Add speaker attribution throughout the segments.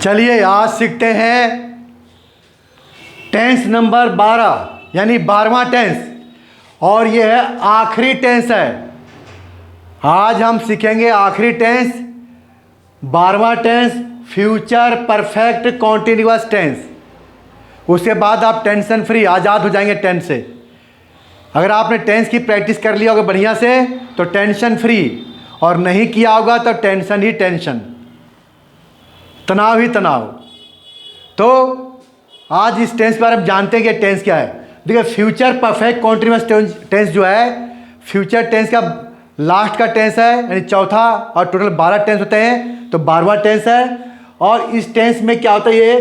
Speaker 1: चलिए आज सीखते हैं टेंस नंबर 12 यानी 12वां टेंस, और ये है आखिरी टेंस है। आज हम सीखेंगे आखिरी टेंस, 12वां tense, future perfect continuous tense. उसके बाद आप टेंशन फ्री आज़ाद हो जाएंगे टेंस से। अगर आपने टेंस की प्रैक्टिस कर लिया होगा बढ़िया से तो टेंशन फ्री, और नहीं किया होगा तो टेंशन ही टेंशन, तनाव ही तनाव। तो आज इस टेंस के बारे में जानते हैं कि टेंस क्या है। देखिए फ्यूचर परफेक्ट कॉन्टिन्यूअस टेंस जो है, फ्यूचर टेंस का लास्ट का टेंस है, यानी चौथा, और टोटल 12 टेंस होते हैं, तो 12वां टेंस है। और इस टेंस में क्या होता है, ये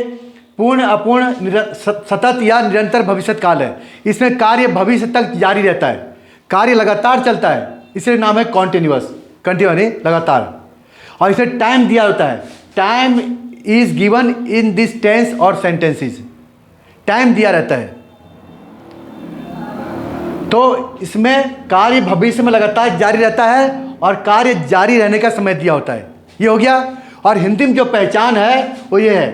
Speaker 1: पूर्ण अपूर्ण सतत या निरंतर भविष्य काल है। इसमें कार्य भविष्य तक जारी रहता है, कार्य लगातार चलता है, इसलिए नाम है कॉन्टिन्यूअस। कंटिन्यू यानी लगातार। और इसमें टाइम दिया होता है, time is given in this tense और सेंटेंसेस, टाइम दिया रहता है। तो इसमें कार्य भविष्य में लगातार जारी रहता है और कार्य जारी रहने का समय दिया होता है। ये हो गया। और हिंदी में जो पहचान है वो ये है,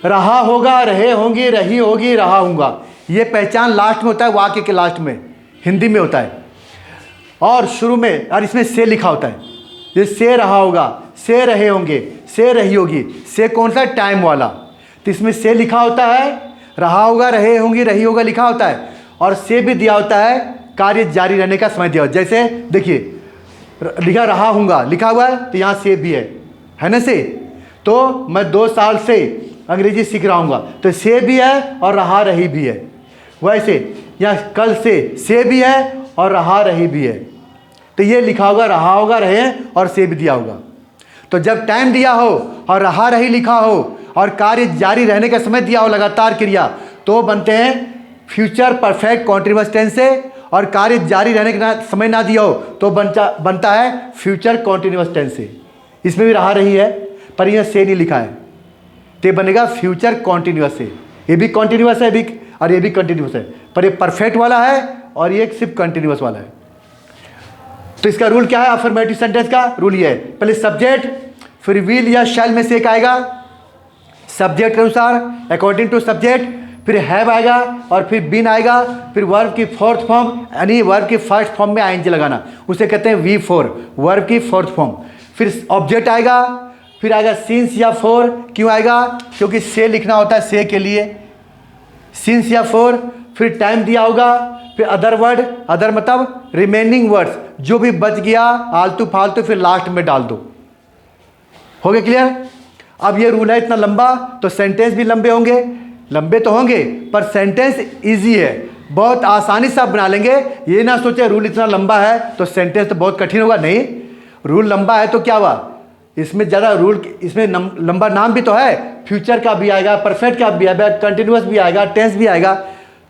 Speaker 1: रहा होगा, रहे होंगे, रही होगी, रहा हूँगा। ये पहचान लास्ट में होता है, वाक्य के लास्ट में हिंदी में होता है। और शुरू में, और इसमें से लिखा होता है, ये से रहा होगा, से रहे होंगे, से रही होगी। से कौन सा, टाइम वाला। तो इसमें से लिखा होता है, रहा होगा, रहे होंगे, रही होगा लिखा होता है, और से भी दिया होता है कार्य जारी रहने का समय दिया होता है। जैसे देखिए लिखा रहा हूँगा लिखा हुआ है, तो यहाँ से भी है ना से। तो मैं 2 साल से अंग्रेजी सीख रहा हूँगा, तो से भी है और रहा रही भी है। वैसे यहाँ कल से भी है और रहा रही भी है। तो ये लिखा होगा, रहा होगा, रहे, और से भी दिया होगा। तो जब टाइम दिया हो और रहा रही लिखा हो और कार्य जारी रहने का समय दिया हो, लगातार क्रिया, तो बनते हैं फ्यूचर परफेक्ट कॉन्टिन्यूअस टेंस से। और कार्य जारी रहने का समय ना दिया हो तो बनता है फ्यूचर कॉन्टिन्यूअस टेंस से। इसमें भी रहा रही है पर यह से नहीं लिखा है, तो बनेगा फ्यूचर कॉन्टिन्यूअस से। ये भी कॉन्टिन्यूअस है भी, और ये भी कंटिन्यूअस है, पर ये परफेक्ट वाला है और ये सिर्फ कंटिन्यूअस वाला है। तो इसका रूल क्या है, अफर्मेटिव सेंटेंस का रूल ये है, पहले सब्जेक्ट, फिर विल या शैल में से एक आएगा सब्जेक्ट के अनुसार, अकॉर्डिंग टू सब्जेक्ट, फिर हैव आएगा, और फिर बीन आएगा, फिर वर्ब की फोर्थ फॉर्म, यानी वर्ब की फर्स्ट फॉर्म में आईएनजी लगाना, उसे कहते हैं V4, वर्ब की फोर्थ फॉर्म। फिर ऑब्जेक्ट आएगा, फिर आएगा सिंस या फॉर। क्यों आएगा, क्योंकि से लिखना होता है, से के लिए सिंस या फॉर। फिर टाइम दिया होगा, फिर अदर वर्ड, अदर मतलब रिमेनिंग वर्ड्स, जो भी बच गया आलतू फालतू फिर लास्ट में डाल दो। हो गया क्लियर। अब ये रूल है इतना लंबा, तो सेंटेंस भी लंबे होंगे, लंबे तो होंगे पर सेंटेंस इजी है, बहुत आसानी से आप बना लेंगे। ये ना सोचे रूल इतना लंबा है तो सेंटेंस तो बहुत कठिन होगा, नहीं, रूल लंबा है तो क्या हुआ, इसमें ज़्यादा रूल, इसमें लंबा नाम भी तो है, फ्यूचर का भी आएगा, परफेक्ट का भी आएगा, कंटिन्यूअस भी आएगा, टेंस भी आएगा।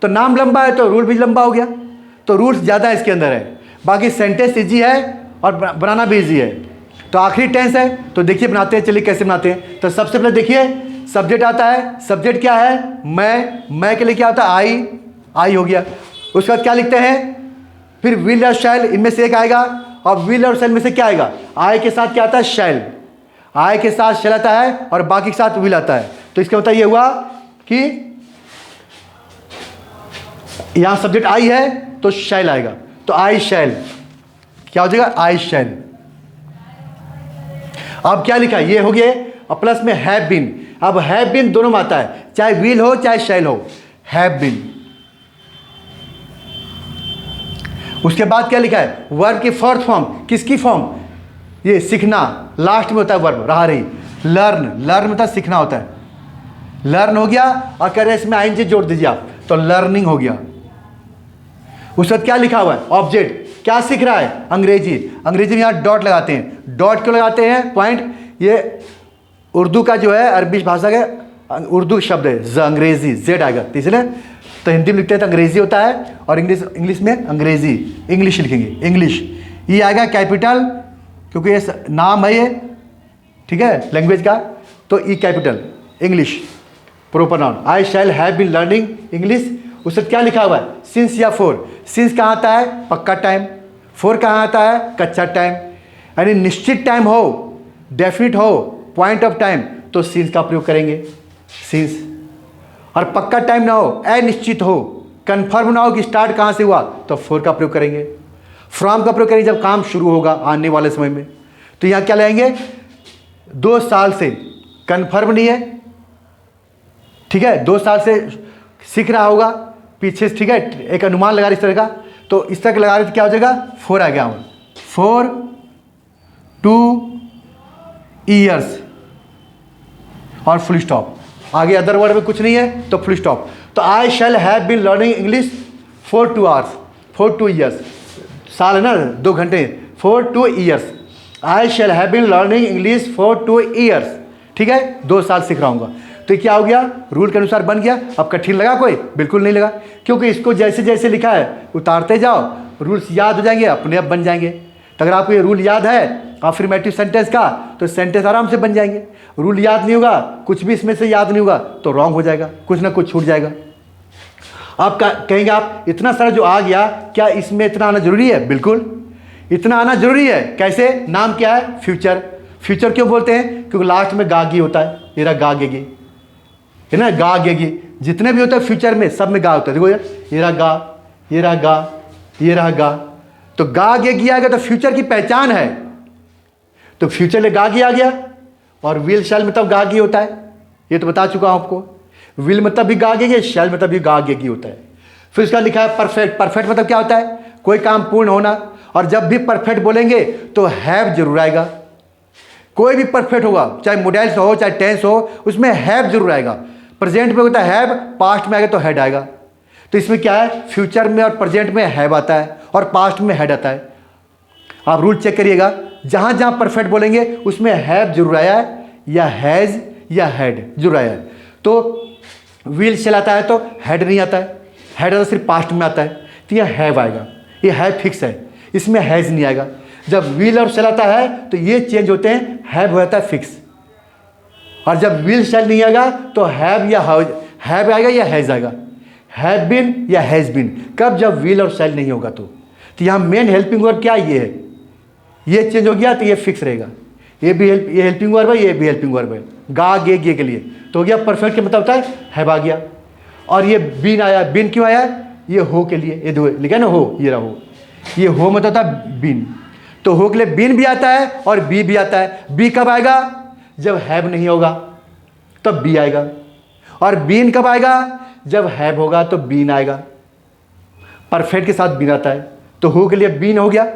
Speaker 1: तो नाम लंबा है तो रूल भी लंबा हो गया, तो रूल्स ज़्यादा इसके अंदर है। बाकी सेंटेंस ईजी है और बनाना भी ईजी है। तो आखिरी टेंस है, तो देखिए बनाते हैं, चलिए कैसे बनाते हैं। तो सबसे पहले देखिए सब्जेक्ट आता है, सब्जेक्ट क्या है, मैं के लिए क्या होता है, आई हो गया। उसके बाद क्या लिखते हैं, फिर विल और शैल, इनमें से एक आएगा, और विल और शैल में से क्या आएगा, आई के साथ क्या आता है, शैल, आई के साथ शैल आता है, और बाकी के साथ विल आता है। तो इसका मतलब ये हुआ कि यहां सब्जेक्ट आई है तो शैल आएगा, तो आई शैल, क्या हो जाएगा, आई शैल। अब क्या लिखा है, ये हो गया, और प्लस में हैव बीन। अब हैव बीन दोनों में आता है, चाहे विल हो चाहे शैल हो, हैव बीन। उसके बाद क्या लिखा है, वर्ब की फोर्थ फॉर्म, किसकी फॉर्म, ये सीखना, लास्ट में होता है वर्ब, रहा रही, लर्न, लर्न मतलब सीखना होता है, लर्न हो गया। और कह रहे इसमें आईएनजी जोड़ दीजिए आप, तो लर्निंग हो गया। उसके बाद क्या लिखा हुआ है, ऑब्जेक्ट, क्या सीख रहा है, अंग्रेजी, अंग्रेजी में यहाँ डॉट लगाते हैं। डॉट क्यों लगाते हैं, पॉइंट, ये उर्दू का जो है अरबी भाषा का उर्दू शब्द है, अंग्रेजी, जेड आएगा, तीसरे तो हिंदी में लिखते हैं तो अंग्रेजी होता है, और इंग्लिश में अंग्रेजी, इंग्लिश लिखेंगे, इंग्लिश। ये आएगा कैपिटल, क्योंकि ये नाम है ये, ठीक है, लैंग्वेज का, तो E capital, English, proper noun. I shall have been learning English. उससे क्या लिखा हुआ है, सिंस या फोर। सिंस कहाँ आता है, पक्का टाइम, फोर कहाँ आता है, कच्चा टाइम, यानी निश्चित टाइम हो, डेफिनिट हो, पॉइंट ऑफ टाइम, तो सीन्स का प्रयोग करेंगे, सीन्स। और पक्का टाइम ना हो, अनिश्चित हो, कंफर्म ना हो कि स्टार्ट कहाँ से हुआ, तो फॉर का प्रयोग करेंगे। फ्रॉम का प्रयोग करेंगे जब काम शुरू होगा आने वाले समय में। तो यहाँ क्या लेंगे, 2 साल से, कंफर्म नहीं है, ठीक है, 2 साल से सीख रहा होगा पीछे से, ठीक है, एक अनुमान लगा इस तरह का, तो इस तरह का लगा रहे तो क्या हो जाएगा, 4 आ गया, 4 2 ईयर्स और फुल स्टॉप। आगे अदर वर्ड में कुछ नहीं है तो फुल स्टॉप। तो I shall have been learning English for 2 hours, for 2 years, साल है ना, 2 घंटे, for 2 years. I shall have been learning English for 2 years, ठीक है, 2 साल सीख रहा हूँ। तो क्या हो गया, रूल के अनुसार बन गया। अब कठिन लगा कोई, बिल्कुल नहीं लगा, क्योंकि इसको जैसे जैसे लिखा है उतारते जाओ, रूल्स याद हो जाएंगे, अपने आप बन जाएंगे। तो अगर आपको ये रूल याद है अफर्मेटिव सेंटेंस का, तो सेंटेंस आराम से बन जाएंगे। रूल याद नहीं होगा, कुछ भी इसमें से याद नहीं होगा, तो रॉन्ग हो जाएगा, कुछ ना कुछ छूट जाएगा। आप कहेंगे आप इतना सारा जो आ गया, क्या इसमें इतना आना जरूरी है? बिल्कुल इतना आना जरूरी है। कैसे? नाम क्या है? फ्यूचर। फ्यूचर क्यों बोलते हैं? क्योंकि लास्ट में गागी होता है, ये रहा गागेगी, है ना, गागेगी, जितने भी होते हैं फ्यूचर में सब में गा होता है। देखो यार, ये रहा गा, ये रहा गा, ये रहा गा, तो गागेगी आ गया तो फ्यूचर की पहचान है। तो फ्यूचर में गागी आ गया, और विल शैल मतलब गागी होता है, ये तो बता चुका हूं आपको। विल मतलब भी गागेगी, शैल मतलब भी गागेगी होता है। फिर उसका लिखा है परफेक्ट। परफेक्ट मतलब क्या होता है? कोई काम पूर्ण होना। और जब भी परफेक्ट बोलेंगे तो हैव जरूर आएगा। कोई भी परफेक्ट होगा, चाहे मोडाइल्स हो चाहे टेंस हो, उसमें हैव जरूर आएगा। प्रेजेंट में होता है हैव, पास्ट में आएगा तो हैड आएगा। तो इसमें क्या है, फ्यूचर में और प्रेजेंट में हैव आता है और पास्ट में हैड आता है। आप रूल चेक करिएगा, जहां जहां परफेक्ट बोलेंगे उसमें हैव जरूर आया है, या हैज या हैड जरूर आया है। तो विल शैल आता है तो हैड नहीं आता है, हैड आता सिर्फ पास्ट में आता है, तो यह हैव आएगा। ये हैव फिक्स है, इसमें हैज नहीं आएगा। जब विल और शैल आता है तो ये चेंज होते हैं, हैव हो जाता है फिक्स। और जब विल शैल नहीं आएगा तो हैव या हैव आएगा या हैज आएगा। हैव बीन या हैज बीन कब? जब विल और शैल नहीं होगा। तो यहाँ मेन हेल्पिंग वर्ब क्या ये है, ये चेंज हो गया तो ये फिक्स रहेगा। ये भी ये हेल्पिंग वर्ब है, ये भी हेल्पिंग वर्ब है, गा गे गे के लिए। तो हो गया परफेक्ट के मतलब होता है हैव आ गया। और ये बीन आया, बीन क्यों आया? ये हो के लिए, ये दो लिखा है ना, हो, ये रहा हो, ये हो मतलब होता है बीन। तो हो के लिए बीन भी आता है और बी भी आता है। बी कब आएगा? जब हैव नहीं होगा तब बी आएगा। और बीन कब आएगा? जब हैव होगा तो बीन आएगा। परफेक्ट के साथ बीन आता है। तो हो के लिए बीन हो गया।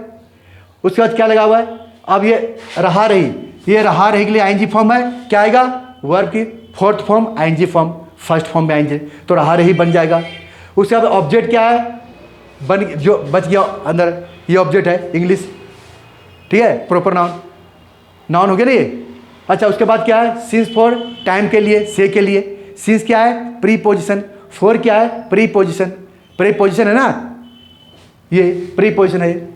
Speaker 1: उसके बाद क्या लगा हुआ है? अब ये रहा रही, ये रहा रही के लिए आईएनजी फॉर्म है। क्या आएगा? वर्ब की fourth form ING form, first form में आएंगे तो रहा रही बन जाएगा। उसके बाद ऑब्जेक्ट क्या है? बन जो बच गया अंदर, ये ऑब्जेक्ट है इंग्लिश, ठीक है, प्रॉपर नाउन, नाउन हो गया ना ये। अच्छा, उसके बाद क्या है? सिंस फॉर टाइम के लिए, से के लिए। सिंस क्या है? प्रीपोजिशन। फॉर क्या है? प्रीपोजिशन। प्रीपोजिशन है ना, ये प्रीपोजिशन है,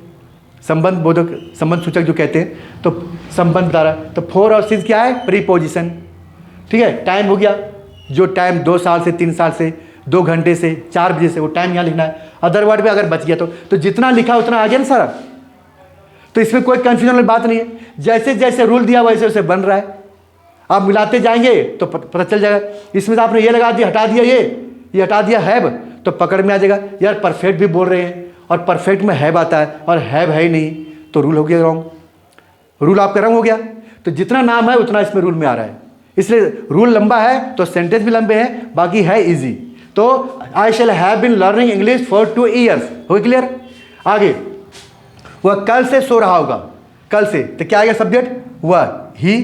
Speaker 1: संबंध बोधक, संबंध सूचक जो कहते हैं, तो संबंध बता रहा है। तो फॉर और सिंस क्या है? प्रीपोजिशन, ठीक है। टाइम हो गया, जो टाइम 2 साल से, 3 साल से, 2 घंटे से, 4 बजे से, वो टाइम यहाँ लिखना है। अदर वर्ड में अगर बच गया तो जितना लिखा उतना आ गया ना सारा। तो इसमें कोई कंफ्यूजन वाली बात नहीं है, जैसे जैसे रूल दिया वैसे वैसे बन रहा है। आप मिलाते जाएंगे तो पता चल जाएगा। इसमें तो आपने ये लगा दिया, हटा दिया, ये हटा दिया हैव, तो पकड़ में आ जाएगा यार परफेक्ट भी बोल रहे हैं और परफेक्ट में हैव आता है और हैव है ही नहीं, तो रूल हो गया रॉन्ग, रूल आपका रॉन्ग हो गया। तो जितना नाम है उतना इसमें रूल में आ रहा है, इसलिए रूल लंबा है तो सेंटेंस भी लंबे हैं, बाकी है इजी। तो I shall have been learning English for 2 years, हो क्लियर। आगे, वह कल से सो रहा होगा, कल से, तो क्या आएगा सब्जेक्ट? वह, ही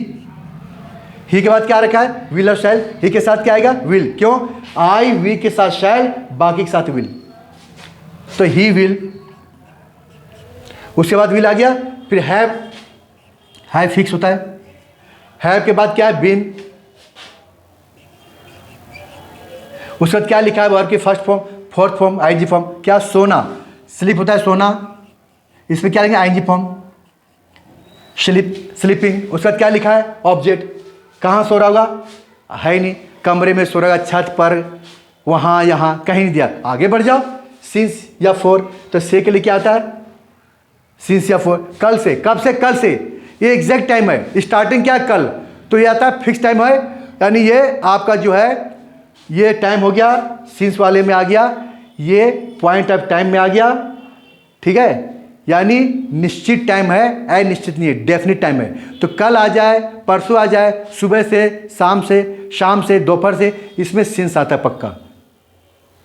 Speaker 1: के बाद क्या रखा है? विल और शैल। ही के साथ क्या आएगा? विल। क्यों? आई, वी के साथ शैल, बाकी के साथ विल, तो ही विल। उसके बाद विल आ गया, फिर हैव फिक्स होता है। हैव के बाद क्या है? बीन। उसके बाद क्या लिखा है? वर्ब की first form, fourth form, ING form. क्या? सोना, स्लीप होता है सोना, इसमें क्या लिखा है? ING form, sleeping. उसके बाद क्या लिखा है? ऑब्जेक्ट। कहाँ सो रहा होगा? है नहीं, कमरे में सो रहा होगा, छत पर, वहाँ यहाँ कहीं नहीं दिया। आगे बढ़ जाओ, सिंस या फॉर, तो से के लिए क्या आता है? सिंस या फॉर। कल से, कब से? कल से, ये एग्जैक्ट टाइम है, स्टार्टिंग क्या है? कल। तो ये आता है फिक्स टाइम है, यानी ये आपका जो है ये टाइम हो गया, सिंस वाले में आ गया, ये पॉइंट ऑफ टाइम में आ गया, ठीक है, यानी निश्चित टाइम है, अनिश्चित नहीं है, डेफिनिट टाइम है। तो कल आ जाए, परसों आ जाए, सुबह से, शाम से, दोपहर से, इसमें सिंस आता है पक्का।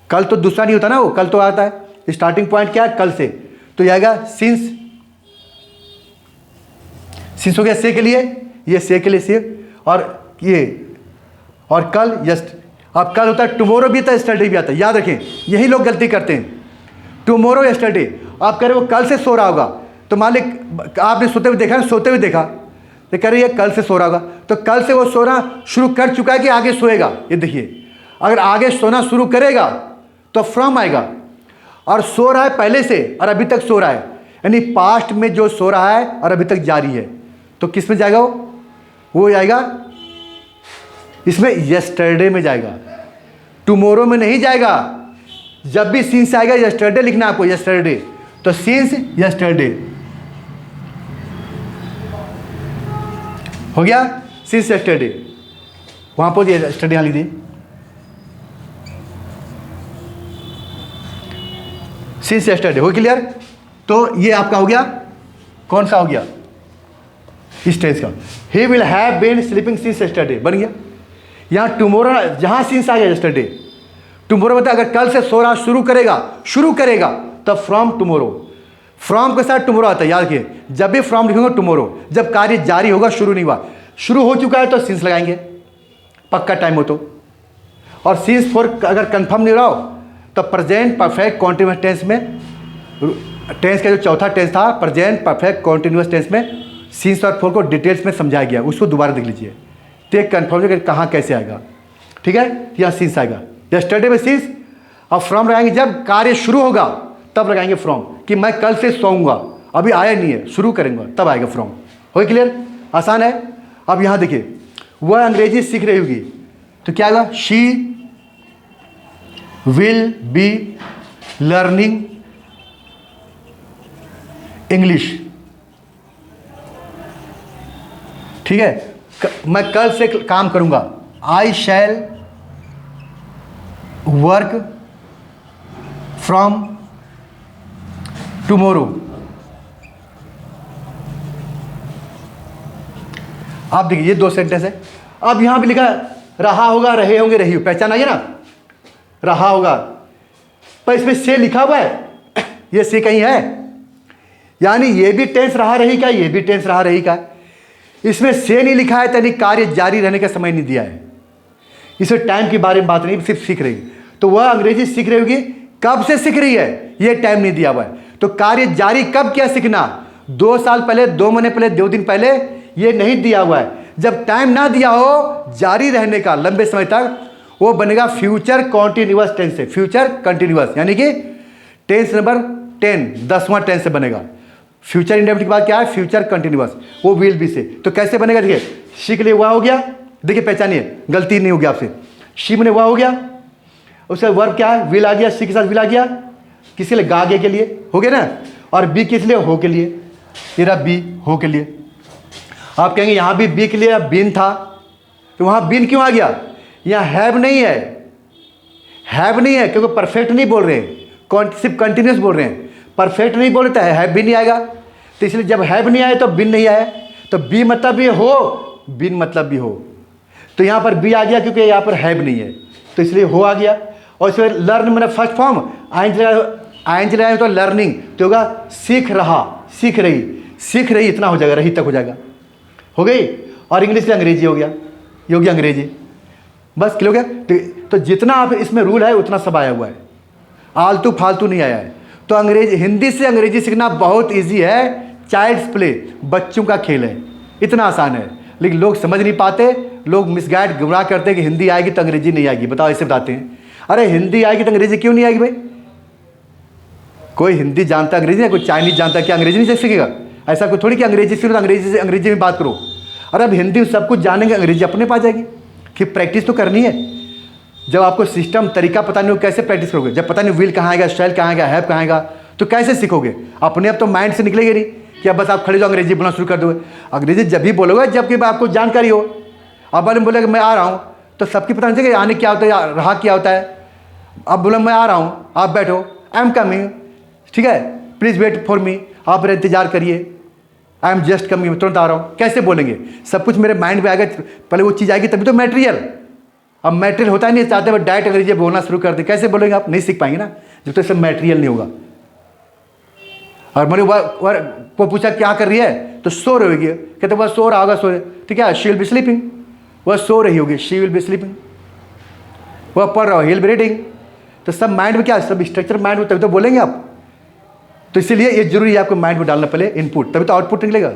Speaker 1: कल तो दूसरा नहीं होता ना, वो कल तो आता है, स्टार्टिंग पॉइंट क्या है, कल से, तो ये आएगा सिंस हो गया से के लिए, ये से के लिए से, और ये और कल यस्ट। अब कल होता है टुमारो भी आता है, यस्टरडे भी आता है, याद रखें, यही लोग गलती करते हैं, टुमारो यस्टरडे। आप कह रहे वो कल से सो रहा होगा, तो मालिक आपने सोते हुए देखा, सोते हुए देखा, तो कह रहे ये कल से सो रहा होगा, तो कल से वो सोना शुरू कर चुका है कि आगे सोएगा। ये देखिए, अगर आगे सोना शुरू करेगा तो फ्रॉम आएगा, और सो रहा है पहले से और अभी तक सो रहा है, यानी पास्ट में जो सो रहा है और अभी तक जारी है, तो किस में जाएगा वो जाएगा इसमें, यस्टरडे में जाएगा, टुमारो में नहीं जाएगा। जब भी सिंस आएगा यस्टरडे लिखना आपको, यस्टरडे, तो सिंस यस्टरडे हो गया, सिंस यस्टरडे। वहां पर यस्टरडे यहां लिख दिए, सिंस यस्टरडे, हो क्लियर। तो ये आपका हो गया, कौन सा हो गया, इस टेंस का, he will have been sleeping since yesterday बन गया। यहाँ टुमारो, जहाँ सिंस आ गया यस्टरडे, टुमारो मतलब अगर कल से सो रहा शुरू करेगा तब फ्रॉम टुमारो, फ्रॉम के साथ टुमारो आता है, याद रखिए, जब भी फ्रॉम लिखोगे टुमारो, जब कार्य जारी होगा, शुरू नहीं हुआ, शुरू हो चुका है तो सिंस लगाएंगे, पक्का टाइम हो तो। और सिंस फॉर अगर कंफर्म नहीं रहा हो तो प्रेजेंट परफेक्ट कॉन्टिन्यूस टेंस में, टेंस का जो चौथा टेंस था प्रेजेंट परफेक्ट कॉन्टिन्यूस टेंस में, सिंस और फॉर को डिटेल्स में समझाया गया, उसको दोबारा देख लीजिए, तो एक कन्फर्म कहाँ कैसे आएगा, ठीक है। यहाँ सिंस आएगा, यस्टरडे में सिंस, अब फ्रॉम लगाएंगे जब कार्य शुरू होगा तब लगाएंगे फ्रॉम, कि मैं कल से सोऊंगा, अभी आया नहीं है, शुरू करेंगे तब आएगा फ्रॉम। हो क्लियर, आसान है। अब यहाँ देखिए, वह अंग्रेजी सीख रही होगी, तो क्या आएगा, she will be learning English, ठीक है, मैं कल से काम करूंगा, आई शैल वर्क फ्रॉम टुमारो। आप देखिए, ये दो सेंटेंस है। अब यहां भी लिखा रहा होगा, रहे होंगे, रही हो, पहचान आई ना, रहा होगा, पर इसमें से लिखा हुआ है, ये से कहीं है, यानी ये भी टेंस रहा रही का, ये भी टेंस रहा रही का, इसमें से नहीं लिखा है, यानी कार्य जारी रहने का समय नहीं दिया है, इसमें टाइम के बारे में बात नहीं, सिर्फ सीख रही। तो वह अंग्रेजी सीख रही होगी, कब से सीख रही है, ये टाइम नहीं दिया हुआ है, तो कार्य जारी कब किया सीखना, 2 साल पहले, 2 महीने पहले, 2 दिन पहले, ये नहीं दिया हुआ है। जब टाइम ना दिया हो जारी रहने का लंबे समय तक, वो बनेगा फ्यूचर कॉन्टिन्यूअस टेंस से, फ्यूचर कंटिन्यूअस, यानी कि टेंस नंबर 10, 10वां टेंस से बनेगा। फ्यूचर इंडेफिनिट के बाद क्या है, फ्यूचर कंटिन्यूअस, वो विल बी से। तो कैसे बनेगा, देखिए, शी के लिए हुआ हो गया, देखिए पहचानिए, गलती नहीं होगी आपसे, शी में हुआ हो गया, उसका वर्ब क्या है, विल आ गया, सी के साथ विल आ गया, किसी लिए गागे के लिए हो गया ना, और बी किस लिए, हो के लिए, तेरा बी हो के लिए। आप कहेंगे यहाँ भी बी के लिए बीन था, तो वहाँ बीन क्यों आ गया, यहाँ हैव नहीं है, हैव नहीं है क्योंकि परफेक्ट नहीं बोल रहे हैं, सिर्फ कंटिन्यूस बोल रहे हैं, परफेक्ट नहीं बोल रहे तो हैव भी नहीं आएगा, तो इसलिए जब हैव नहीं आया तो बिन नहीं आया, तो बी मतलब भी हो, बिन मतलब भी हो, तो यहाँ पर बी आ गया क्योंकि यहाँ पर हैव नहीं है, तो इसलिए हो आ गया। और इसमें लर्न मैंने फर्स्ट फॉर्म आइंज लगाए तो लर्निंग, तो होगा सीख रहा, सीख रही, इतना हो जाएगा, रही तक हो जाएगा, हो गई। और इंग्लिश से अंग्रेजी हो गया, ये हो गया अंग्रेजी, बस क्लियर हो गया। तो जितना आप इसमें रूल है उतना सब आया हुआ है, आलतू फालतू नहीं आया है। तो अंग्रेजी, हिंदी से अंग्रेजी सीखना बहुत ईजी है, चाइल्ड्स प्ले, बच्चों का खेल है, इतना आसान है, लेकिन लोग समझ नहीं पाते, लोग मिसगाइड गुमराह करते हैं कि हिंदी आएगी तो अंग्रेजी नहीं आएगी। बताओ, ऐसे बताते हैं, अरे हिंदी आएगी तो अंग्रेजी क्यों नहीं आएगी भाई, कोई हिंदी जानता अंग्रेजी है, कोई चाइनीज जानता है, क्या अंग्रेजी नहीं सीखेगा, ऐसा कोई थोड़ी कि अंग्रेजी सीखो तो अंग्रेजी से अंग्रेजी में बात करो। अरे अब हिंदी सब कुछ जानेंगे, अंग्रेजी अपने पास जाएगी, कि प्रैक्टिस तो करनी है। जब आपको सिस्टम तरीका पता नहीं हो कैसे प्रैक्टिस करोगे, जब पता नहीं विल कहाँ आएगा, शैल कहाँ आएगा, हैव कहाँ आएगा, तो कैसे सीखोगे, अपने आप तो माइंड से निकलेगी नहीं कि अब बस आप खड़े जो अंग्रेजी बोलना शुरू कर दोगे। अंग्रेजी जब भी बोलोगे जबकि आपको जानकारी हो, अब वाले बोले कि मैं आ रहा हूँ, तो सबकी पता नहीं चलेगा कि आने क्या होता है या रहा क्या होता है। अब बोला मैं आ रहा हूँ, आप बैठो, आई एम कमिंग, ठीक है, प्लीज़ वेट फॉर मी, आप मेरा इंतजार करिए, आई एम जस्ट कमिंग, मैं तुरंत आ रहा हूँ। कैसे बोलेंगे? सब कुछ मेरे माइंड में आएगा, पहले वो चीज़ आएगी तभी तो मटेरियल। अब मटेरियल होता ही नहीं, चाहते हुए डायरेक्ट अंग्रेजी बोलना शुरू कर दे, कैसे बोलेंगे आप? नहीं सीख पाएंगे ना, जब तक सब मटेरियल नहीं होगा। और मैंने वो पूछा क्या कर रही है, तो सो रही होगी, कहते वह सो रहा होगा, सो रहे, ठीक है, शी विल बी स्लीपिंग, वह सो रही होगी, शी विल बी स्लीपिंग, वह पढ़ रहा हो, ही विल बी रीडिंग। तो सब माइंड में क्या, सब स्ट्रक्चर माइंड में, तभी तो बोलेंगे आप। तो इसीलिए ये जरूरी है आपको माइंड में डालना पहले इनपुट, तभी तो आउटपुट निकलेगा।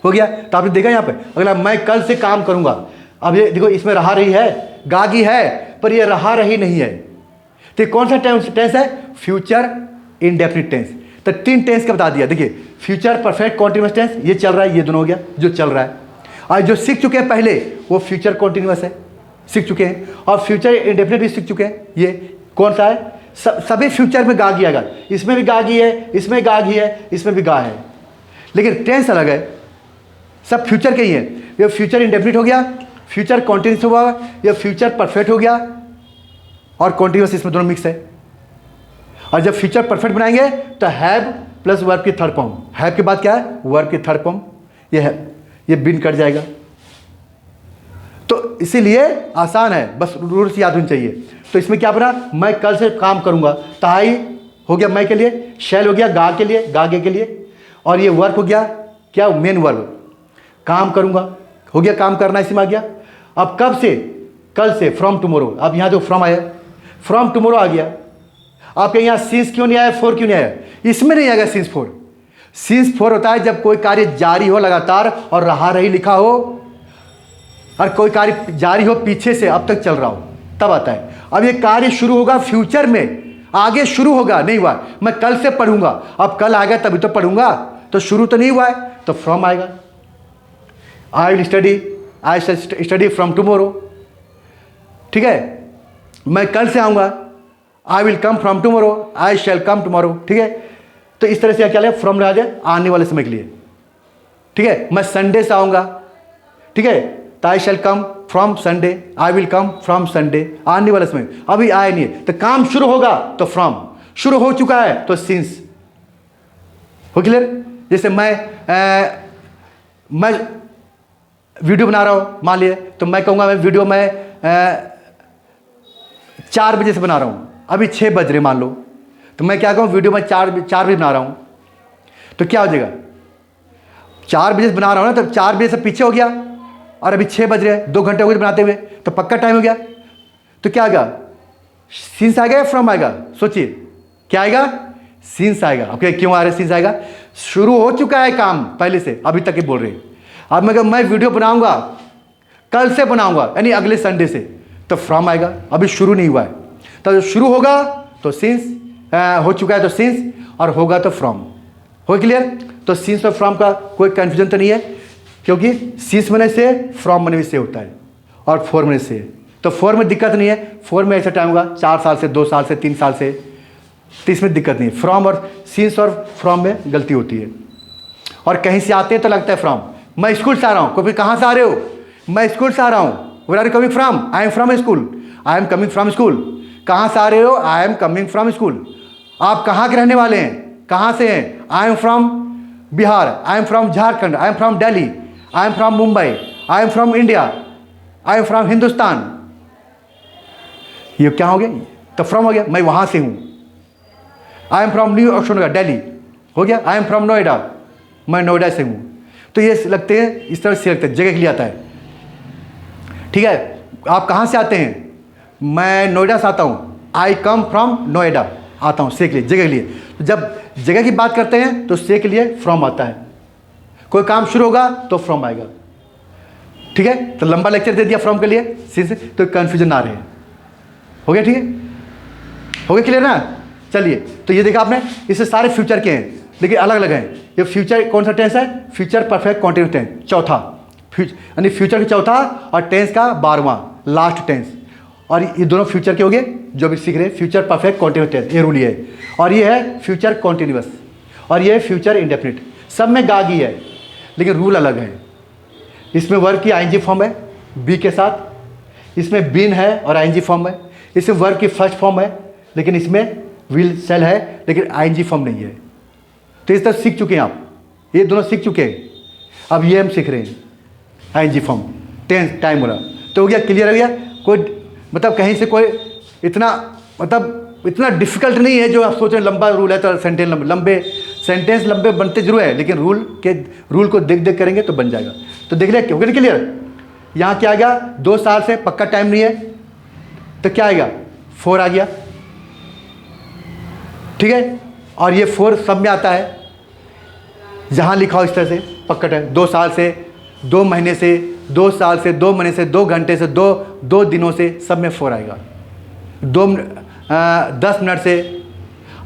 Speaker 1: हो गया? तो आपने देखा यहाँ पे अगला, मैं कल से काम करूंगा। अब ये देखो, इसमें रहा रही है, गागी है, पर ये रहा रही नहीं है। तो ये कौन सा टेंस है? Future indefinite tense. तो 3 टेंस का बता दिया। देखिए, फ्यूचर परफेक्ट कॉन्टिन्यूअस टेंस, ये चल रहा है, ये दोनों हो गया जो चल रहा है। और जो सीख चुके हैं पहले, वो फ्यूचर कॉन्टिन्यूअस है, सीख चुके हैं। और फ्यूचर इंडेफिनिट भी सीख चुके हैं। ये कौन सा है? सभी फ्यूचर में गागी आएगा, इसमें भी गागी है, इसमें गागी है, इसमें भी गा है, लेकिन टेंस अलग है। सब फ्यूचर के ही है। ये फ्यूचर इंडेफिनिट हो गया, फ्यूचर कॉन्टिन्यूस हुआ, या फ्यूचर परफेक्ट हो गया, और कॉन्टिन्यूस इसमें दोनों मिक्स है। और जब फ्यूचर परफेक्ट बनाएंगे तो हैव प्लस वर्ब की थर्ड फॉर्म, हैव के बाद क्या है? वर्ब की थर्ड फॉर्म, ये है, ये बिन कट जाएगा। तो इसीलिए आसान है, बस रूल्स याद होनी चाहिए। तो इसमें क्या बना? मैं कल से काम करूंगा, ताई हो गया मैं के लिए, शैल हो गया गा के लिए, गागे के लिए, और ये वर्ब हो गया क्या? मेन वर्ब, काम करूंगा हो गया, काम करना इसी में आ गया। अब कब से? कल से, फ्रॉम टुमारो। अब यहाँ जो फ्रॉम आया, फ्रॉम टुमारो आ गया। आपके यहाँ सिंस क्यों नहीं आया, फॉर क्यों नहीं आया? इसमें नहीं आएगा सिंस फॉर। सिंस फॉर होता है जब कोई कार्य जारी हो लगातार और रहा रही लिखा हो, और कोई कार्य जारी हो पीछे से अब तक चल रहा हो, तब आता है। अब ये कार्य शुरू होगा फ्यूचर में, आगे शुरू होगा, नहीं हुआ। मैं कल से पढ़ूंगा, अब कल आएगा तभी तो पढ़ूंगा, तो शुरू तो नहीं हुआ है, तो फ्रॉम आएगा। I will study from tomorrow, ठीक है, मैं कल से आऊंगा, I will come from tomorrow, I shall come tomorrow, ठीक है। तो इस तरह से क्या लगेगा? फ्रॉम आ जाए आने वाले समय के लिए, ठीक है। मैं संडे से आऊंगा, ठीक है, तो I shall come from Sunday, I will come from Sunday, आने वाले समय, अभी आए नहीं है। तो काम शुरू होगा तो फ्रॉम, शुरू हो चुका है तो सिंस। हो क्लियर? जैसे मैं वीडियो बना रहा हूं, मान लिए, तो मैं कहूंगा मैं वीडियो में 4 बजे से बना रहा हूं, अभी 6 बज रहे मान लो, तो मैं क्या कहूँ? वीडियो में 4 बजे बना रहा हूं, तो क्या हो जाएगा? 4 बजे से बना रहा हूं ना, तो 4 बजे से पीछे हो गया, और अभी 6 बज रहे हैं, 2 घंटे हो गए बनाते हुए, तो पक्का टाइम हो गया। तो क्या आएगा? सिंस आएगा या फ्रॉम आएगा? सोचिए, क्या आएगा? सिंस आएगा। ओके, क्यों आ रहा है सिंस आएगा? शुरू हो चुका है काम पहले से, अभी तक ही बोल रहे हैं। अब मैं वीडियो बनाऊंगा, कल से बनाऊंगा, यानी अगले संडे से, तो फ्रॉम आएगा, अभी शुरू नहीं हुआ है। तो जब शुरू होगा तो सिंस, हो चुका है तो सिंस, और होगा तो फ्रॉम। हो क्लियर? तो सिंस और फ्रॉम का कोई कंफ्यूजन तो नहीं है, क्योंकि सिंस मने से, फ्रॉम मने से होता है, और फोर मने से। तो फोर में दिक्कत नहीं है, फोर में ऐसा टाइम होगा 4 साल से, 2 साल से, 3 साल से, तो इसमें दिक्कत नहीं है। फ्रॉम और सिंस और फ्रॉम में गलती होती है, और कहीं से आते हैं तो लगता है फ्रॉम। मैं स्कूल से आ रहा हूँ, कोई कहाँ से आ रहे हो? मैं स्कूल से आ रहा हूँ। Where are you coming from? I am from school, I am coming from school. कहाँ से आ रहे हो? I am coming from school. आप कहाँ के रहने वाले हैं? कहाँ से हैं? I am from Bihar, I am from Jharkhand, I am from Delhi, I am from Mumbai, I am from India, I am from Hindustan. ये क्या हो गया? तो फ्रॉम हो गया, मैं वहाँ से हूँ। आई am from new Ashok Delhi, हो गया। आई एम फ्रॉम नोएडा, मैं नोएडा से हूँ। तो ये लगते हैं, इस तरह से लगते हैं, जगह के लिए आता है, ठीक है। आप कहाँ से आते हैं? मैं नोएडा से आता हूँ, आई कम फ्रॉम नोएडा, आता हूँ से के लिए, जगह के लिए। तो जब जगह की बात करते हैं तो से के लिए फ्रॉम आता है। कोई काम शुरू होगा तो फ्रॉम आएगा, ठीक है। तो लंबा लेक्चर दे दिया फ्रॉम के लिए, से तो कन्फ्यूजन ना रहे। हो गया? ठीक है, हो गया क्लियर ना? चलिए, तो ये देखा आपने, इससे सारे फ्यूचर के हैं, लेकिन अलग अलग हैं। ये फ्यूचर कौन सा टेंस है? फ्यूचर परफेक्ट कॉन्टिन्यूस टेंस, चौथा, यानी फ्यूचर का चौथा, और टेंस का 12वां, लास्ट टेंस। और ये दोनों फ्यूचर के हो गए जो भी सीख रहे हैं, फ्यूचर परफेक्ट कॉन्टिन्यूस टेंस, ये रूल है। और ये है फ्यूचर कॉन्टिन्यूस, और ये है फ्यूचर इंडेफिनिट। सब में गागी है, लेकिन रूल अलग है। इसमें वर्ब की आईएनजी फॉर्म है, बी के साथ। इसमें बीन है और आईएनजी फॉर्म है। इसमें वर्ब की फर्स्ट फॉर्म है, लेकिन इसमें विल सेल है, लेकिन आईएनजी फॉर्म नहीं है। तो इस तरह सीख चुके हैं आप, ये दोनों सीख चुके हैं। अब ये हम सीख रहे हैं आईएनजी फॉर्म, टेंस टाइम वाला। तो हो गया, क्लियर हो गया। कोई मतलब कहीं से कोई इतना मतलब इतना डिफिकल्ट नहीं है जो आप सोच रहे हैं लंबा रूल है तो सेंटेंस लंबे बनते जरूर है, लेकिन रूल को देख देख करेंगे तो बन जाएगा। तो देख लिया, हो गया क्लियर। यहाँ क्या आ गया, 2 साल से पक्का टाइम नहीं है, तो क्या आएगा 4 आ गया, ठीक है। और ये 4 सब में आता है, जहाँ लिखा हो इस तरह से पक्का टाइम। 2 साल से, 2 महीने से, 2 साल से, 2 महीने से, 2 घंटे से, 2 दिनों से, सब में 4 आएगा। 10 मिनट से,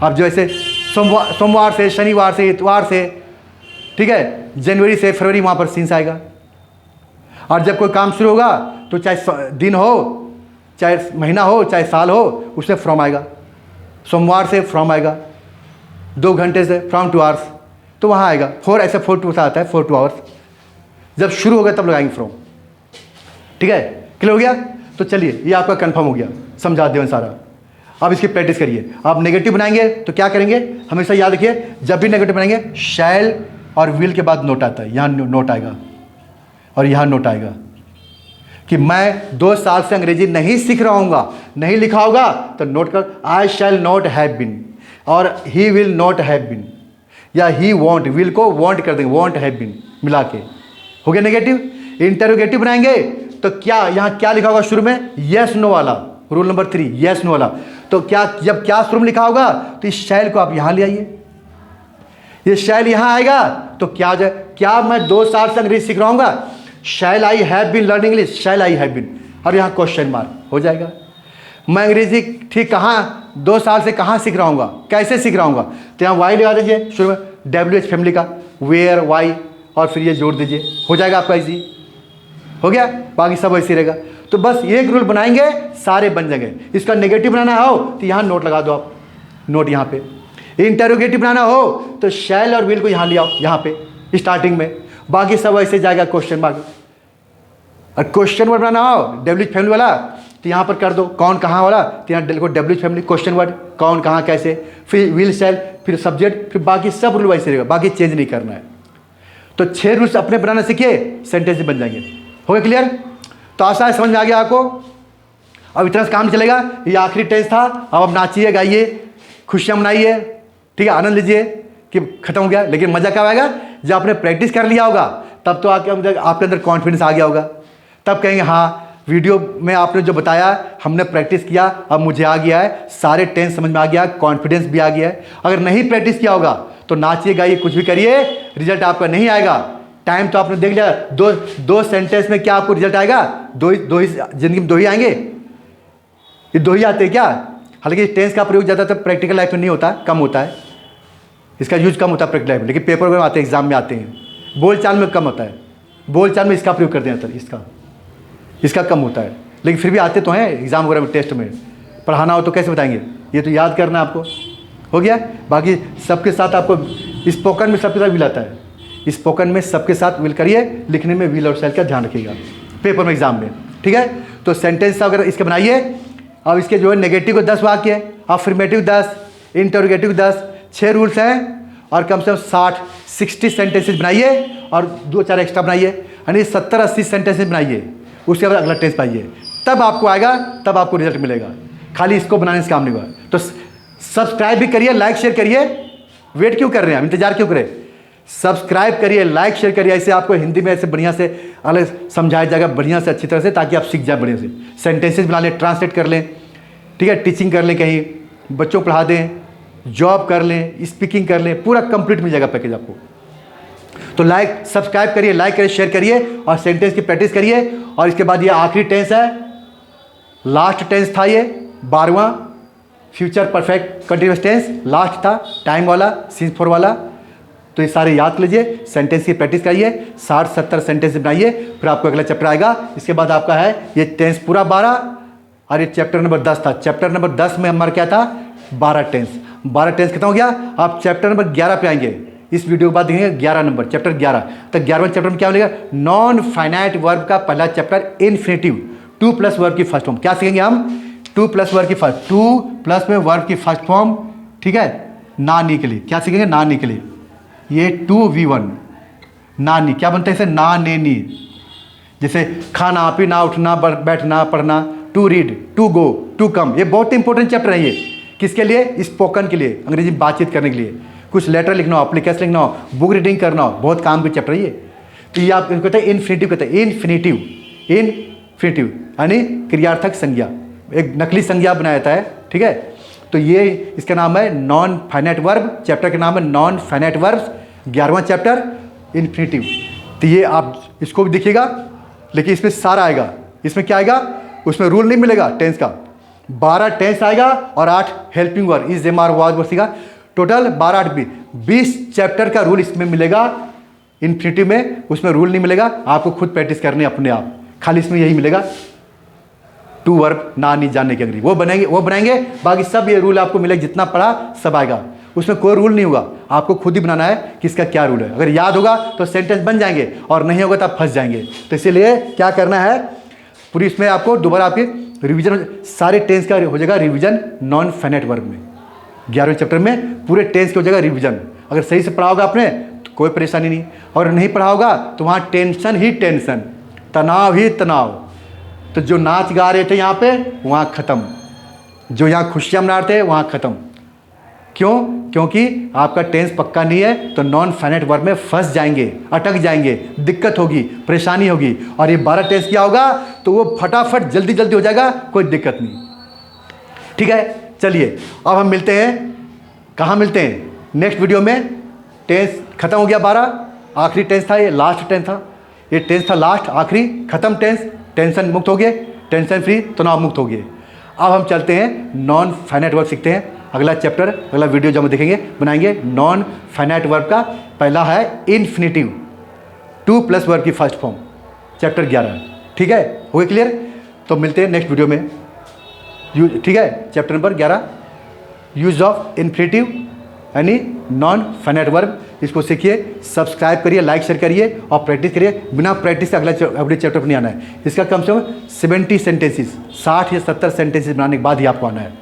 Speaker 1: अब जो ऐसे सोमवार से, शनिवार से, इतवार से, ठीक है, जनवरी से फरवरी, वहाँ पर सीन्स आएगा। और जब कोई काम शुरू होगा तो चाहे दिन हो, चाहे महीना हो, चाहे साल हो, उसमें फ्रॉम आएगा। सोमवार से फ्रॉम आएगा, 2 घंटे से फ्रॉम 2 आवर्स, तो वहाँ आएगा 4। ऐसे 4 टू आता है, 4 2 आवर्स। जब शुरू होगा तब लगाएंगे फ्रॉम, ठीक है। क्लियर हो गया। तो चलिए, ये आपका कंफर्म हो गया, समझा दिया सारा। अब इसकी प्रैक्टिस करिए। आप नेगेटिव बनाएंगे तो क्या करेंगे, हमेशा याद रखिए, जब भी नेगेटिव बनाएंगे शैल और विल के बाद नोट आता है। यहाँ नोट आएगा और यहाँ नोट आएगा कि मैं 2 साल से अंग्रेजी नहीं सीख रहा हूँगा, नहीं लिखा होगा तो नोट कर, आई शैल नॉट हैव बिन, और he will not have been, या ही वॉन्ट, विल को वॉन्ट कर देंगे, वॉन्ट हैव बिन मिला के, हो गया नेगेटिव। इंटरोगेटिव बनाएंगे तो क्या, यहाँ क्या लिखा होगा शुरू में, यस नो वाला, रूल नंबर 3, यस नो वाला। तो क्या, जब क्या शुरू में लिखा होगा तो इस शैल को आप यहाँ ले आइए, ये शैल यहाँ आएगा तो क्या जाए, क्या मैं 2 साल से अंग्रेजी सीख रहा हूँ, shall I have been learning English, shall I have been, और यहाँ क्वेश्चन मार्क हो जाएगा। मैं अंग्रेजी ठीक कहाँ 2 साल से कहाँ सीख रहा हूँ, कैसे सीख रहा हूँ, तो यहाँ वाई लगा दीजिए शुरू में, WH फैमिली का, वेयर वाई, और फिर ये जोड़ दीजिए, हो जाएगा आपका इजी, हो गया। बाकी सब ऐसे रहेगा। तो बस एक रूल बनाएंगे, सारे बन जाएंगे। इसका नेगेटिव बनाना हो तो यहाँ नोट लगा दो आप, नोट यहाँ पे। इंटरोगेटिव बनाना हो तो शैल और विल को यहाँ ले आओ, यहाँ पे स्टार्टिंग में, बाकी सब ऐसे जाएगा क्वेश्चन मार्क। और क्वेश्चन वर्ड बनाना हो WH फैमिली वाला तो यहाँ पर कर दो, कौन कहाँ वाला, तो यहाँ लिखो WH फैमिली क्वेश्चन वर्ड, कौन कहाँ कैसे, फिर विल शैल, फिर सब्जेक्ट, फिर बाकी सब रूल वैसे रहेगा, बाकी चेंज नहीं करना है। तो 6 रूल्स अपने बनाना सीखिए, सेंटेंस बन जाएंगे। हो गया क्लियर। तो आशा है समझ में आ गया आपको। अब इतना से काम नहीं चलेगा, ये आखिरी टेंस था। अब आप नाचिए, गाइए, खुशियाँ मनाइए, ठीक है, आनंद लीजिए कि खत्म हो गया। लेकिन मज़ा कब आएगा, जब आपने प्रैक्टिस कर लिया होगा, तब तो आपके अंदर कॉन्फिडेंस आ गया होगा। तब कहेंगे हाँ, वीडियो में आपने जो बताया हमने प्रैक्टिस किया, अब मुझे आ गया है, सारे टेंस समझ में आ गया, कॉन्फिडेंस भी आ गया है। अगर नहीं प्रैक्टिस किया होगा तो नाचिए, गाइए, कुछ भी करिए, रिजल्ट आपका नहीं आएगा। टाइम तो आपने देख लिया, दो सेंटेंस में क्या आपको रिजल्ट आएगा, दो ही जिंदगी में 2 ही आएंगे, ये 2 ही आते हैं क्या। हालांकि टेंस का प्रयोग ज़्यादातर प्रैक्टिकल लाइफ में नहीं होता, कम होता है, इसका यूज कम होता है प्रैक्टिकल लाइफ में, लेकिन पेपर में आते हैं, एग्जाम में आते हैं। बोलचाल में कम होता है, बोलचाल में इसका प्रयोग करते हैं सर, इसका कम होता है, लेकिन फिर भी आते तो हैं एग्जाम वगैरह में, टेस्ट में। पढ़ाना हो तो कैसे बताएंगे, ये तो याद करना आपको, हो गया। बाकी सबके साथ आपको स्पोकन में सबके साथ विल आता है, स्पोकन में सबके साथ विल करिए, लिखने में विल और शैल का ध्यान रखिएगा पेपर में, एग्जाम में, ठीक है। तो सेंटेंस अगर इसके बनाइए। अब इसके जो है नेगेटिव को 10 वाक्य, अफर्मेटिव 10, इंटरोगेटिव 10, 6 रूल्स हैं, और कम से कम 60 सेंटेंसेज बनाइए, और 2-4 एक्स्ट्रा बनाइए, यानी 70-80 सेंटेंसेज बनाइए। उसके बाद अगला टेंस पाइए, तब आपको आएगा, तब आपको रिजल्ट मिलेगा। खाली इसको बनाने से काम नहीं हुआ। तो सब्सक्राइब भी करिए, लाइक शेयर करिए। वेट क्यों कर रहे हैं, हम इंतजार क्यों करें, सब्सक्राइब करिए, लाइक शेयर करिए। ऐसे आपको हिंदी में ऐसे बढ़िया से अलग समझाया जाएगा, बढ़िया से अच्छी तरह से, ताकि आप सीख जाए बढ़िया से। सेंटेंसेज बना लें, ट्रांसलेट कर लें, ठीक है, टीचिंग कर लें, कहीं बच्चों को पढ़ा दें, जॉब कर लें, स्पीकिंग कर लें, पूरा कंप्लीट मिल जाएगा पैकेज आपको। तो लाइक सब्सक्राइब करिए, लाइक करिए, शेयर करिए, और सेंटेंस की प्रैक्टिस करिए। और इसके बाद ये आखिरी टेंस है, लास्ट टेंस था ये 12वां, future perfect continuous tense, last था टाइम वाला, सीन 4 वाला। तो ये सारे याद कर लीजिए, सेंटेंस की प्रैक्टिस करिए, 60-70 सेंटेंस बनाइए, फिर आपको अगला चैप्टर आएगा। इसके बाद आपका है ये टेंस पूरा 12, और ये चैप्टर नंबर 10 था। चैप्टर नंबर 10 में हमारा क्या था, 12 टेंस। 12 टेंस खत्म हो गया। आप चैप्टर नंबर 11 पे आएंगे, इस वीडियो के बाद देखेंगे 11 नंबर, चैप्टर 11। तो 11वें चैप्टर में क्या मिलेगा? नॉन फाइनाइट वर्ब का पहला चैप्टर इन्फिनेटिव, 2 प्लस वर्ब की फर्स्ट फॉर्म। क्या सीखेंगे हम? 2 प्लस वर्ब की फर्स्ट, 2 प्लस में वर्ब की फर्स्ट फॉर्म, ठीक है, ना नी के लिए। क्या सीखेंगे? ना नी के लिए। ये 2v1 ना नी क्या बनता है इसे? ना ने नी। जैसे खाना पीना उठना बैठना पढ़ना, to read, to go, to come. ये बहुत इंपॉर्टेंट चैप्टर है ये। किसके लिए? स्पोकन के लिए, अंग्रेजी में बातचीत करने के लिए। कुछ लेटर लिखना हो, एप्लीकेशन लिखना हो, बुक रीडिंग करना हो, बहुत काम की चैप्टर है ये। तो ये आप कहते हैं इन्फिनेटिव, कहते हैं इन्फिनेटिव। इन्फिनेटिव यानी क्रियार्थक संज्ञा, एक नकली संज्ञा बनाया जाता है, ठीक है। तो ये इसका नाम है नॉन फाइनाइट वर्ब, चैप्टर का नाम है नॉन फाइनाइट वर्ब्स, 11वां चैप्टर इन्फिनेटिव। तो ये आप इसको भी देखिएगा, लेकिन इसमें सारा आएगा। इसमें क्या आएगा? उसमें रूल नहीं मिलेगा टेंस का, 12 टेंस आएगा और 8 helping verb, is am are was बसीगा। टोटल 12 8 20 चैप्टर का रूल इसमें मिलेगा इन्फिनेटिव में। उसमें रूल नहीं मिलेगा, आपको खुद प्रैक्टिस करनी है अपने आप। खाली इसमें यही मिलेगा, 2 वर्ब ना नहीं जानने की अंग्रेजी वो बनाएंगे। बाकी सब ये रूल आपको मिलेगा, जितना पढ़ा सब आएगा। उसमें कोई रूल नहीं होगा, आपको खुद ही बनाना है कि इसका क्या रूल है। अगर याद होगा तो सेंटेंस बन जाएंगे, और नहीं होगा तो आप फंस जाएंगे। तो इसीलिए क्या करना है, पूरी इसमें आपको दोबारा आपके रिवीजन, सारे टेंस का हो जाएगा रिवीजन नॉन फाइनाइट वर्ब में। 11वें चैप्टर में पूरे टेंस की हो जाएगा रिवीजन। अगर सही से पढ़ा होगा आपने तो कोई परेशानी नहीं, और नहीं पढ़ा होगा तो वहाँ टेंशन ही टेंशन, तनाव ही तनाव। तो जो नाच गा रहे थे यहाँ पे, वहाँ ख़त्म। जो यहाँ खुशियाँ मना रहे थे, वहाँ ख़त्म। क्यों? क्योंकि आपका टेंस पक्का नहीं है, तो नॉन फाइनाइट वर्ब में फंस जाएंगे, अटक जाएंगे, दिक्कत होगी, परेशानी होगी। और ये 12 टेंस किया होगा तो वो फटाफट जल्दी जल्दी हो जाएगा, कोई दिक्कत नहीं, ठीक है। चलिए अब हम मिलते हैं, कहाँ मिलते हैं? नेक्स्ट वीडियो में। टेंस खत्म हो गया 12, आखिरी टेंस था ये, लास्ट टेंस था ये, टेंस था लास्ट, आखिरी, खत्म टेंस, टेंशन मुक्त हो गए, टेंशन फ्री, तनाव मुक्त हो गए। अब हम चलते हैं नॉन फाइनाइट वर्ब सीखते हैं। अगला चैप्टर, अगला वीडियो जो हम देखेंगे बनाएंगे नॉन फाइनाइट वर्ब का। पहला है इन्फिनेटिव, 2 प्लस वर्ब की फर्स्ट फॉर्म, चैप्टर 11, ठीक है। हो गए क्लियर? तो मिलते हैं नेक्स्ट वीडियो में, ठीक है। Chapter number 11, use of infinitive यानी नॉन फाइनाइट वर्ब। इसको सीखिए, सब्सक्राइब करिए, लाइक शेयर करिए और प्रैक्टिस करिए। बिना प्रैक्टिस से अगले चैप्टर पर नहीं आना है। इसका कम से कम 70 सेंटेंसेस, 60 या 70 सेंटेंसेस बनाने के बाद ही आपको आना है।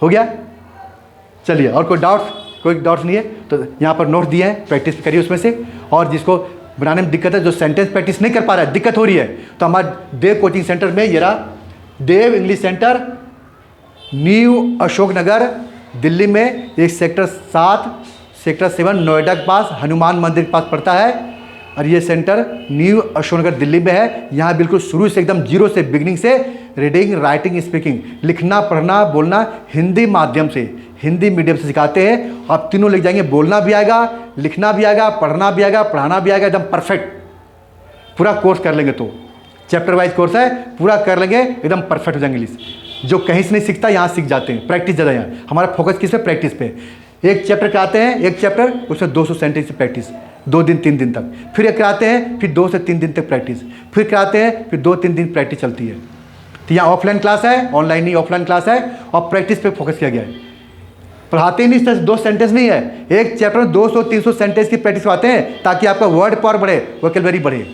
Speaker 1: हो गया? चलिए, और कोई डाउट्स नहीं है तो यहाँ पर नोट दिए हैं, प्रैक्टिस करिए उसमें से। और जिसको बनाने में दिक्कत है, जो सेंटेंस प्रैक्टिस नहीं कर पा रहा है, दिक्कत हो रही है, तो हमारे देव कोचिंग सेंटर में ये रहा, Dev English centre, new Ashoknagar Delhi में, एक सेक्टर 7 नोएडा के पास, हनुमान मंदिर के पास पड़ता है। और ये सेंटर न्यू अशोकनगर दिल्ली में है। यहाँ बिल्कुल शुरू से एकदम जीरो से, बिगिनिंग से रीडिंग, राइटिंग, स्पीकिंग, लिखना, पढ़ना, बोलना हिंदी माध्यम से, हिंदी मीडियम से सिखाते हैं। आप तीनों लिख जाएंगे, बोलना भी आएगा, लिखना भी आएगा, पढ़ना भी आएगा, पढ़ाना भी आएगा, एकदम परफेक्ट। पूरा कोर्स कर लेंगे तो, चैप्टर वाइज कोर्स है, पूरा कर लेंगे, एकदम परफेक्ट हो जाएंगे इंग्लिश। जो कहीं से नहीं सीखता यहाँ सीख जाते हैं, प्रैक्टिस ज़्यादा। यहाँ हमारा फोकस किस पे? प्रैक्टिस पे। एक चैप्टर कराते हैं, एक चैप्टर, उसमें 200 सेंटेंस की प्रैक्टिस, 2 दिन 3 दिन तक। फिर एक कराते हैं, फिर 2 से 3 दिन तक प्रैक्टिस, फिर कराते हैं, फिर 2-3 दिन प्रैक्टिस चलती है। तो यहाँ ऑफलाइन क्लास है, ऑनलाइन नहीं, ऑफलाइन क्लास है, और प्रैक्टिस पे फोकस किया गया है। पढ़ाते ही नहीं, 2 सेंटेंस नहीं है, एक चैप्टर में 200-300 सेंटेंस की प्रैक्टिस करवाते हैं, ताकि आपका वर्ड पावर बढ़े, वोकैबुलरी बढ़े।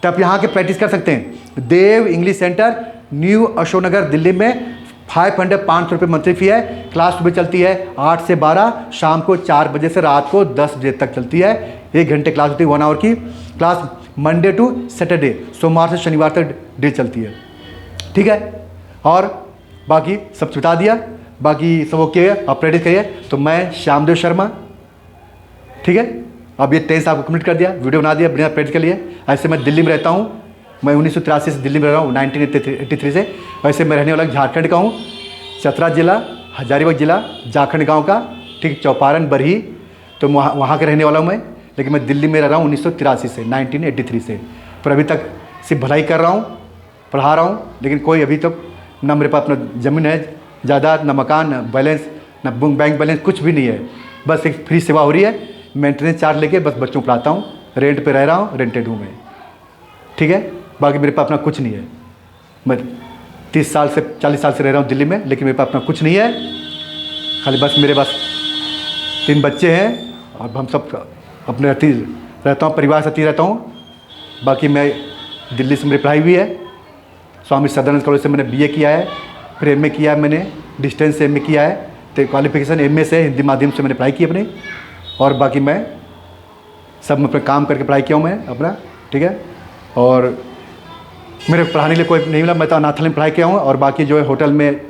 Speaker 1: तो आप यहाँ के प्रैक्टिस कर सकते हैं। Dev English centre, new Ashoknagar Delhi में, 500 रुपये मंथली फी है। क्लास सुबह चलती है 8 से 12, शाम को 4 बजे से रात को 10 बजे तक चलती है। 1 घंटे क्लास होती है, 1 आवर की क्लास, मंडे टू सैटरडे, सोमवार से शनिवार तक डे चलती है, ठीक है। और बाकी सब बता दिया, बाकी सब ओके है, आप प्रैक्टिस करिए। तो मैं श्यामदेव शर्मा, ठीक है। अब ये टेंस आपको कंप्लीट कर दिया, वीडियो बना दिया, बढ़िया प्रैक्टिस के लिए। ऐसे मैं दिल्ली में रहता हूँ, मैं 1983 से दिल्ली में रह रहा हूँ, 1983 से। वैसे मैं रहने वाला झारखंड का हूँ, चतरा जिला, हजारीबाग जिला, जाखंड गांव का, ठीक, चौपारण बरही। तो वहाँ का रहने वाला हूँ मैं, लेकिन मैं दिल्ली में रह रहा हूँ 1983 से, 1983 से। पर अभी तक सिर्फ भलाई कर रहा हूँ, पढ़ा रहा हूँ, लेकिन कोई अभी तक ना मेरे पास अपना ज़मीन है, जायदाद, ना मकान, ना बैलेंस, ना बैंक बैलेंस, कुछ भी नहीं है। बस एक फ्री सेवा हो रही है, मेंटेनेंस चार्ज लेके बस बच्चों को पढ़ाता हूँ, रेंट पे रह रहा हूँ, रेंटेड हूँ मैं, ठीक है। बाकी मेरे पास अपना कुछ नहीं है। मैं 30 साल से 40 साल से रह रहा हूँ दिल्ली में, लेकिन मेरे पास अपना कुछ नहीं है। खाली बस मेरे पास 3 बच्चे हैं, और हम सब अपने रहता हूँ, परिवार साथी रहता हूँ। बाकी मैं दिल्ली से मेरी पढ़ाई हुई है, स्वामी सदानंद कॉलेज से मैंने बीए किया है, फिर एमए किया है, मैंने डिस्टेंस से एमए किया है, तो क्वालिफिकेशन एमए से हिंदी माध्यम से मैंने पढ़ाई की अपनी। और बाकी मैं सब में अपना काम करके पढ़ाई किया हूँ मैं अपना, ठीक है। और मेरे पढ़ाने के लिए कोई नहीं मिला, मैं तो अनाथालय में पढ़ाई किया हूँ। और बाकी जो है होटल में,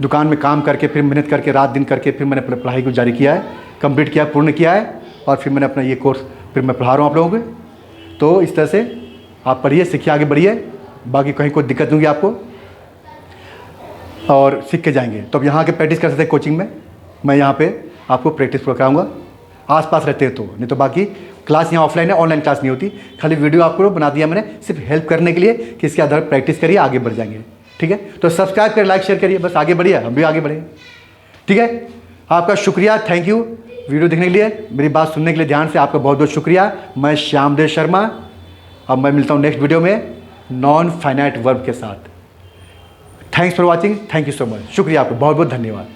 Speaker 1: दुकान में काम करके, फिर मेहनत करके, रात दिन करके, फिर मैंने अपने पढ़ाई को जारी किया है, कंप्लीट किया, पूर्ण किया है। और फिर मैंने अपना ये कोर्स फिर मैं पढ़ा रहा हूँ आप लोगों को। तो इस तरह से आप पढ़िए, सीखिए, आगे बढ़िए। बाकी कहीं कोई दिक्कत नहीं होगी आपको, और सीख के जाएंगे। तो अब यहाँ के प्रैक्टिस कर सकते हैं कोचिंग में, मैं यहाँ पे आपको प्रैक्टिस कराऊँगा, आसपास रहते हैं तो। नहीं तो बाकी क्लास यहाँ ऑफलाइन है, ऑनलाइन क्लास नहीं होती। खाली वीडियो आपको बना दिया मैंने सिर्फ हेल्प करने के लिए कि इसके आधार पर प्रैक्टिस करिए, आगे बढ़ जाएंगे, ठीक है। तो सब्सक्राइब करिए, लाइक शेयर करिए, बस आगे बढ़िए, हम भी आगे बढ़ें, ठीक है। आपका शुक्रिया, थैंक यू वीडियो देखने के लिए, मेरी बात सुनने के लिए ध्यान से आपका बहुत बहुत शुक्रिया। मैं श्यामदेव शर्मा, अब मैं मिलता हूँ नेक्स्ट वीडियो में नॉन फाइनाइट वर्ब के साथ। Thanks for watching, thank you so much, शुक्रिया आपका, बहुत बहुत धन्यवाद।